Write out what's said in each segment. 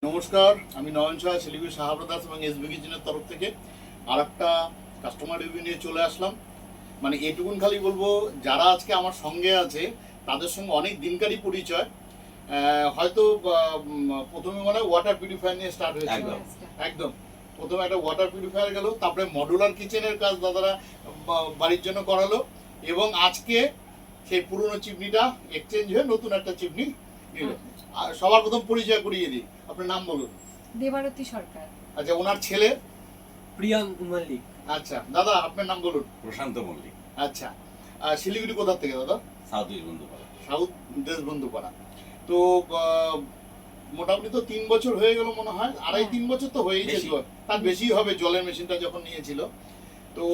নমস্কার, আমি নয়ন শাহ, শিলিগুড়ি সাহা ব্রাদার্স এবং এসবি কিচেনের তরফ থেকে আর একটা কাস্টমার রিভিউ নিয়ে চলে আসলাম। মানে এটুকুন খালি বলবো, যারা আজকে আমার সঙ্গে আছে তাদের সঙ্গে অনেক দিনকারই পরিচয়। হয়তো প্রথমে মানে ওয়াটার পিউরিফায়ার নিয়ে স্টার্ট হয়েছিল। একদম প্রথমে একটা ওয়াটার পিউরিফায়ার গেল, তারপরে মডুলার কিচেনের কাজ দাদারা বাড়ির জন্য করালো, এবং আজকে সেই পুরনো চিমনিটা এক্সচেঞ্জ হয়ে নতুন একটা চিমনি নিল। আর সবার প্রথম পরিচয় করিয়ে দিই, আপনার নাম বলুন। দেবারতী সরকার। আচ্ছা, ওনার ছেলে প্রিয়াঙ্ক মল্লিক। আচ্ছা দাদা, আপনার নাম বলুন। প্রশান্ত মল্লিক। আচ্ছা, শিলিগুড়ি কোথা থেকে দাদা? সাউথ দেশবন্ধুপাড়া। সাউথ দেশবন্ধুপাড়া। তো মোটামুটি তো 3 বছর হয়ে গেল মনে হয়, 2.5-3 বছর তো হয়েইছে, তার বেশি হবে জলের মেশিনটা যখন নিয়েছিল। তো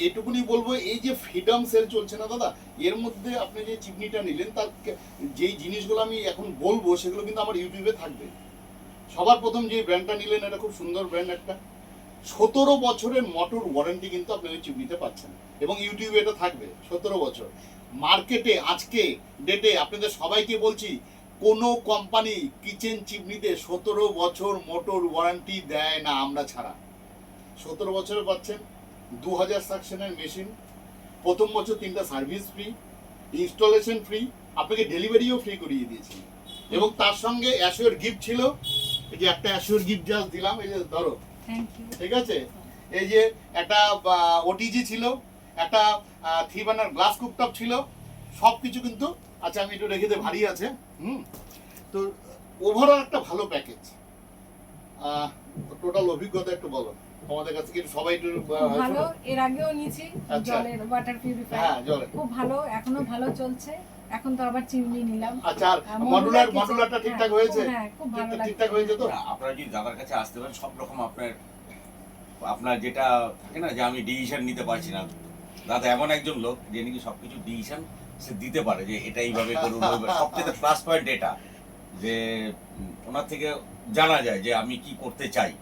এটুকুনি বলবো, এই যে ফ্রিডম সেল চলছে না দাদা, এর মধ্যে আপনি যে চিমনিটা নিলেন তার যেই জিনিসগুলো আমি এখন বলবো সেগুলো কিন্তু আমার ইউটিউবে থাকবে। সবার প্রথম যে ব্র্যান্ডটা নিলেন, এটা খুব সুন্দর ব্র্যান্ড একটা। 17 বছরের মোটর ওয়ারেন্টি কিন্তু আপনি ওই চিমনিতে পাচ্ছেন, এবং ইউটিউবে এটা থাকবে 17 বছর। মার্কেটে আজকে ডেটে আপনাদের সবাইকে বলছি, কোনো কোম্পানি কিচেন চিমনিতে 17 বছর মোটর ওয়ারেন্টি দেয় না, আমরা ছাড়া। 17 বছরে পাচ্ছেন 2000 সাকশনের মেশিন, প্রথম বছর 3টা সার্ভিস ফ্রি, ইনস্টলেশন ফ্রি, আপনাকে ডেলিভারিও ফ্রি করিয়ে দিয়েছি, এবং তার সঙ্গে অ্যাসিওর গিফট ছিল। এই যে একটা অ্যাসিওর গিফট জাস্ট দিলাম, এই যে ধরো, ঠিক আছে। এই যে একটা ওটিজি ছিল, একটা 3 বার্নার গ্লাস কুকটপ ছিল, সব কিছু কিন্তু। আচ্ছা, আমি একটু রেখে দিই, ভারী আছে। তো ওভারঅল একটা ভালো প্যাকেজ। টোটাল অভিজ্ঞতা একটু বলো তোমাদের কাছে, কি সবাই একটু ভালো। এর আগেও নিয়েছি জলের ওয়াটার পিউরিফায়ার, হ্যাঁ জলের খুব ভালো, এখনো ভালো চলছে। এখন তো আবার চিমনি নিলাম। আচ্ছা, আর মডুলারটা ঠিকঠাক হয়েছে? হ্যাঁ, খুব ভালো লাগছে। ঠিকঠাক হয়েছে তো? আপনারা যদি দাদার কাছে আসতে পারেন, সব রকম আপনার যেটা থাকে না যে আমি ডিসিশন নিতে পারছি না, দাদা এমন একজন লোক যে নাকি সবকিছু ডিসিশন সে দিতে পারে, যে এটা এইভাবে করুন। সবচেয়ে প্লাস পয়েন্ট এটা যে ওনার থেকে জানা যায় যে আমি কি করতে চাই।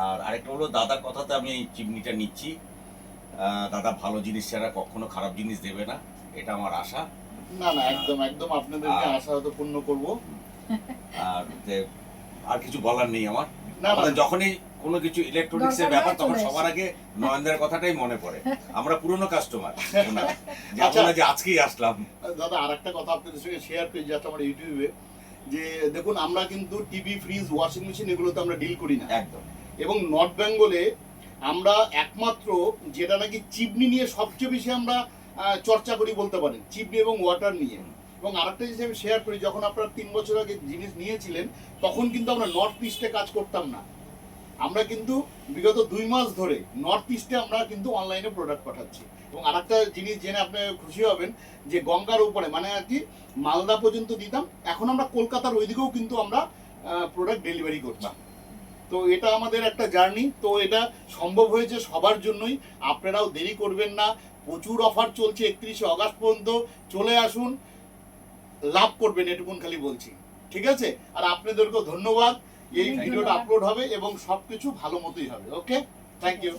আর আরেকটা হলো, দাদার কথাতে আমি এই চিমনিটা নিচ্ছি। দাদা ভালো জিনিস ছাড়া কখনো খারাপ জিনিস দেবে না, এটা আমার আশা। না না, একদম একদম আপনাদেরকে আশা হয়তো পূর্ণ করবো। আর কিছু বলার নেই আমার। না, আমাদের যখনই কোনো কিছু ইলেকট্রনিক্স এর ব্যাপার, তখন সবার আগে নয়নদার কথাটাই মনে পড়ে। আমরা পুরনো কাস্টমার, যে আজকেই আসলাম। দাদা, আরেকটা কথা আপনাদের সঙ্গে শেয়ার করি, যেটা আমার ইউটিউবে, যে দেখুন, আমরা কিন্তু টিভি, ফ্রিজ, ওয়াশিং মেশিন এগুলোতে আমরা ডিল করি না একদম। এবং নর্থ বেঙ্গলে আমরা একমাত্র যেটা নাকি চিমনি নিয়ে সবচেয়ে বেশি আমরা চর্চা করি বলতে পারেন, চিমনি এবং ওয়াটার নিয়ে। এবং আরেকটা জিনিস আমি শেয়ার করি, যখন আপনারা 3 বছর আগে জিনিস নিয়েছিলেন, তখন কিন্তু আমরা নর্থ ইস্টে কাজ করতাম না। আমরা কিন্তু বিগত 2 মাস ধরে নর্থ ইস্টে আমরা কিন্তু অনলাইনে প্রোডাক্ট পাঠাচ্ছি। এবং আরেকটা জিনিস জেনে আপনি খুশি হবেন, যে গঙ্গার উপরে মানে আর কি মালদা পর্যন্ত দিতাম, এখন আমরা কলকাতার ওইদিকেও কিন্তু আমরা প্রোডাক্ট ডেলিভারি করতাম। তো এটা আমাদের একটা জার্নি। তো এটা সম্ভব হয়েছে সবার জন্যই, আপনারাও দেরি করবেন না। প্রচুর অফার চলছে 31শে অগাস্ট পর্যন্ত। চলে আসুন, লাভ করবেন, এটুকুন খালি বলছি, ঠিক আছে। আর আপনাদেরকেও ধন্যবাদ। এই ভিডিওটা আপলোড হবে এবং সবকিছু ভালো মতোই হবে। ওকে, থ্যাংক ইউ।